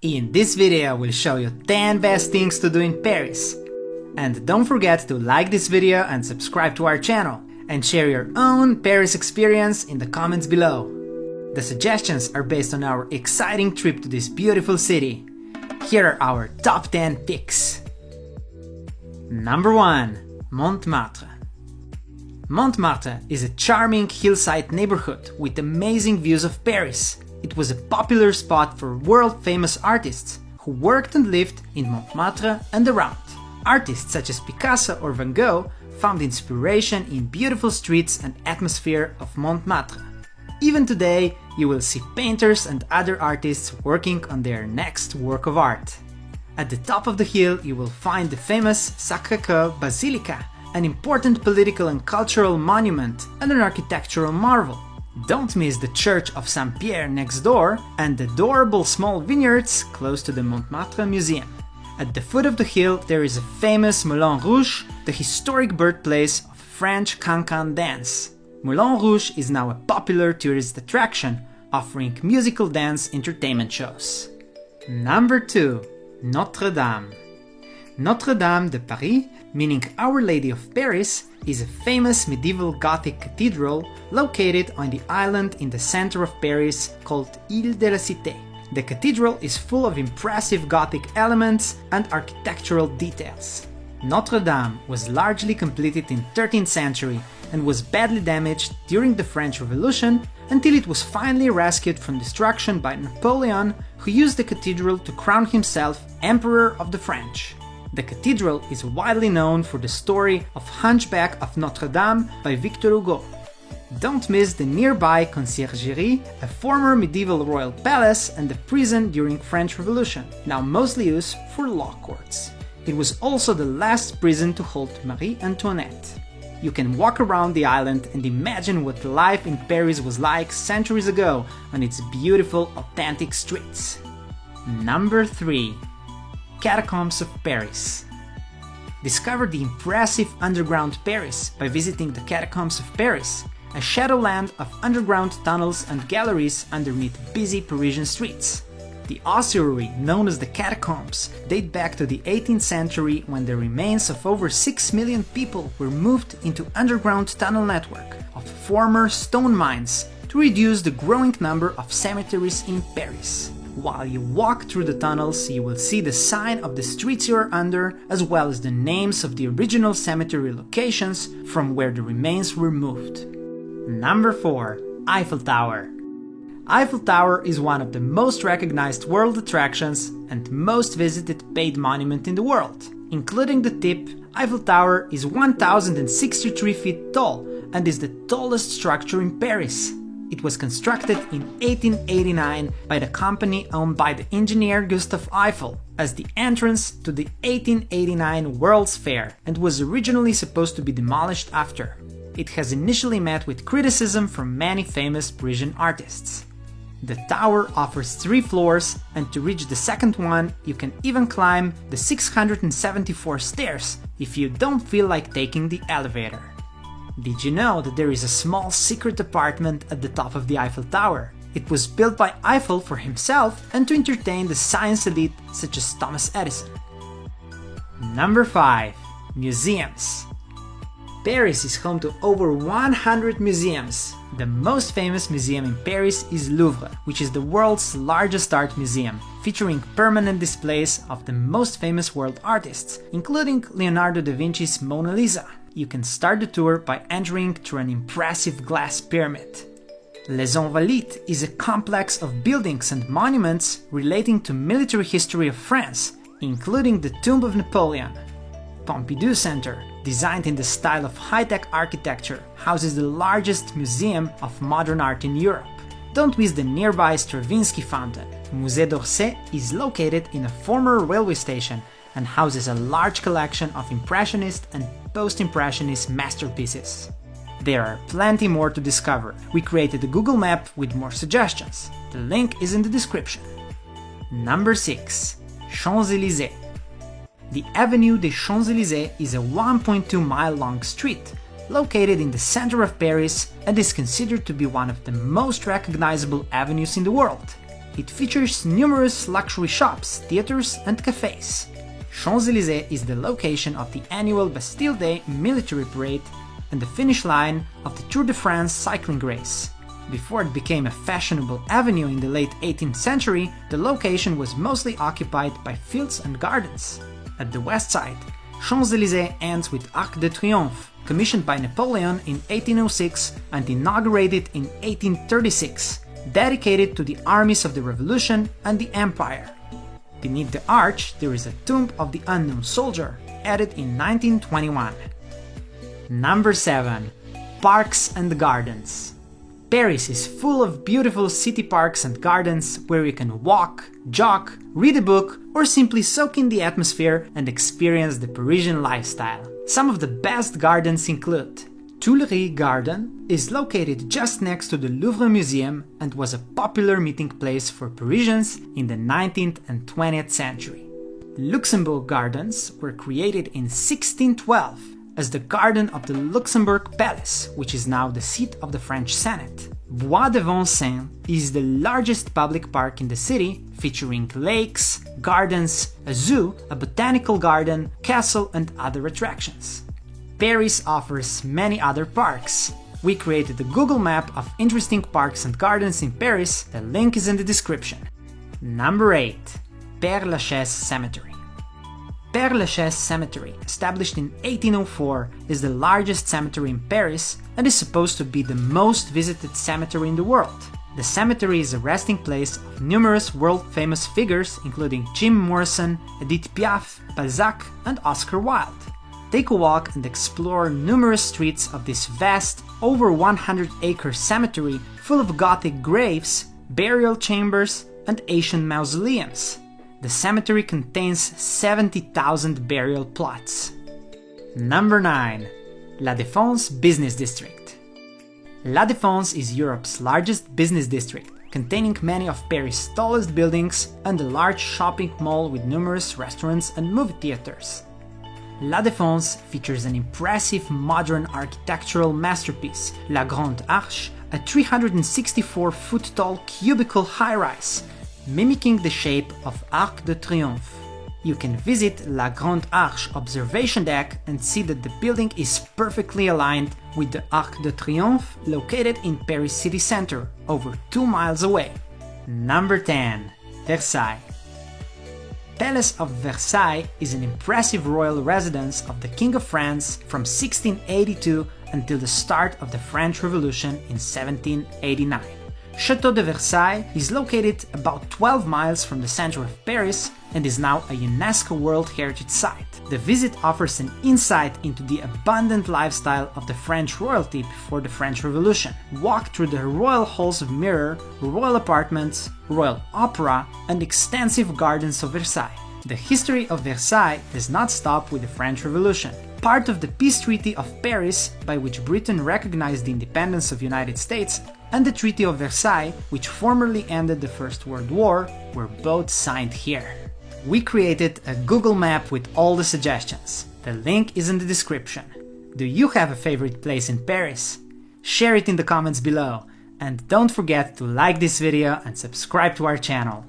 In this video, we'll show you 10 best things to do in Paris. And don't forget to like this video and subscribe to our channel, and share your own Paris experience in the comments below. The suggestions are based on our exciting trip to this beautiful city. Here are our top 10 picks. Number 1. Montmartre. Montmartre is a charming hillside neighborhood with amazing views of Paris. It was a popular spot for world-famous artists who worked and lived in Montmartre and around. Artists such as Picasso or Van Gogh found inspiration in beautiful streets and atmosphere of Montmartre. Even today, you will see painters and other artists working on their next work of art. At the top of the hill, you will find the famous Sacré-Cœur basilica, an important political and cultural monument and an architectural marvel. Don't miss the Church of Saint-Pierre next door and the adorable small vineyards close to the Montmartre Museum. At the foot of the hill there is a famous Moulin Rouge, the historic birthplace of French can-can dance. Moulin Rouge is now a popular tourist attraction, offering musical dance entertainment shows. Number 2. Notre-Dame. Notre-Dame de Paris, meaning Our Lady of Paris, is a famous medieval Gothic cathedral located on the island in the center of Paris called Île de la Cité. The cathedral is full of impressive Gothic elements and architectural details. Notre-Dame was largely completed in 13th century and was badly damaged during the French Revolution until it was finally rescued from destruction by Napoleon, who used the cathedral to crown himself Emperor of the French. The cathedral is widely known for the story of Hunchback of Notre Dame by Victor Hugo. Don't miss the nearby Conciergerie, a former medieval royal palace and a prison during French Revolution, now mostly used for law courts. It was also the last prison to hold Marie Antoinette. You can walk around the island and imagine what life in Paris was like centuries ago on its beautiful, authentic streets. Number 3. Catacombs of Paris. Discover the impressive underground Paris by visiting the Catacombs of Paris, a shadowland of underground tunnels and galleries underneath busy Parisian streets. The ossuary, known as the Catacombs, date back to the 18th century when the remains of over 6 million people were moved into underground tunnel network of former stone mines to reduce the growing number of cemeteries in Paris. While you walk through the tunnels, you will see the sign of the streets you are under, as well as the names of the original cemetery locations from where the remains were moved. Number 4. Eiffel Tower. Eiffel Tower is one of the most recognized world attractions and most visited paid monument in the world. Including the tip, Eiffel Tower is 1,063 feet tall and is the tallest structure in Paris. It was constructed in 1889 by the company owned by the engineer Gustaf Eiffel as the entrance to the 1889 World's Fair and was originally supposed to be demolished after. It has initially met with criticism from many famous Parisian artists. The tower offers 3 floors, and to reach the second one you can even climb the 674 stairs if you don't feel like taking the elevator. Did you know that there is a small secret apartment at the top of the Eiffel Tower? It was built by Eiffel for himself and to entertain the science elite such as Thomas Edison. Number 5. Museums. Paris is home to over 100 museums. The most famous museum in Paris is Louvre, which is the world's largest art museum, featuring permanent displays of the most famous world artists, including Leonardo da Vinci's Mona Lisa. You can start the tour by entering through an impressive glass pyramid. Les Invalides is a complex of buildings and monuments relating to military history of France, including the Tomb of Napoleon. Pompidou Center, designed in the style of high-tech architecture, houses the largest museum of modern art in Europe. Don't miss the nearby Stravinsky Fountain. Musée d'Orsay is located in a former railway station and houses a large collection of Impressionist and Post-Impressionist masterpieces. There are plenty more to discover. We created a Google map with more suggestions. The link is in the description. Number 6. Champs-Élysées. The Avenue des Champs-Élysées is a 1.2-mile long street located in the center of Paris and is considered to be one of the most recognizable avenues in the world. It features numerous luxury shops, theaters, and cafes. Champs-Élysées is the location of the annual Bastille Day military parade and the finish line of the Tour de France cycling race. Before it became a fashionable avenue in the late 18th century, the location was mostly occupied by fields and gardens. At the west side, Champs-Élysées ends with Arc de Triomphe, commissioned by Napoleon in 1806 and inaugurated in 1836, dedicated to the armies of the Revolution and the Empire. Beneath the arch, there is a tomb of the unknown soldier, added in 1921. Number 7. Parks and Gardens. Paris is full of beautiful city parks and gardens where you can walk, jog, read a book, or simply soak in the atmosphere and experience the Parisian lifestyle. Some of the best gardens include Tuileries Garden is located just next to the Louvre Museum and was a popular meeting place for Parisians in the 19th and 20th century. Luxembourg Gardens were created in 1612 as the garden of the Luxembourg Palace, which is now the seat of the French Senate. Bois de Vincennes is the largest public park in the city, featuring lakes, gardens, a zoo, a botanical garden, castle, and other attractions. Paris offers many other parks. We created a Google map of interesting parks and gardens in Paris, the link is in the description. Number 8. Père-Lachaise Cemetery. Père-Lachaise Cemetery, established in 1804, is the largest cemetery in Paris and is supposed to be the most visited cemetery in the world. The cemetery is a resting place of numerous world-famous figures including Jim Morrison, Edith Piaf, Balzac, and Oscar Wilde. Take a walk and explore numerous streets of this vast, over 100-acre cemetery full of Gothic graves, burial chambers, and ancient mausoleums. The cemetery contains 70,000 burial plots. Number 9. La Défense Business District. La Défense is Europe's largest business district, containing many of Paris' tallest buildings and a large shopping mall with numerous restaurants and movie theaters. La Défense features an impressive modern architectural masterpiece, La Grande Arche, a 364-foot-tall cubicle high-rise, mimicking the shape of Arc de Triomphe. You can visit La Grande Arche observation deck and see that the building is perfectly aligned with the Arc de Triomphe located in Paris city center, over 2 miles away. Number 10. Versailles. Palace of Versailles is an impressive royal residence of the King of France from 1682 until the start of the French Revolution in 1789. Château de Versailles is located about 12 miles from the center of Paris and is now a UNESCO World Heritage Site. The visit offers an insight into the abundant lifestyle of the French royalty before the French Revolution. Walk through the royal halls of mirror, royal apartments, royal opera, and extensive gardens of Versailles. The history of Versailles does not stop with the French Revolution. Part of the Peace Treaty of Paris, by which Britain recognized the independence of the United States, and the Treaty of Versailles, which formerly ended the First World War, were both signed here. We created a Google map with all the suggestions. The link is in the description. Do you have a favorite place in Paris? Share it in the comments below, and don't forget to like this video and subscribe to our channel.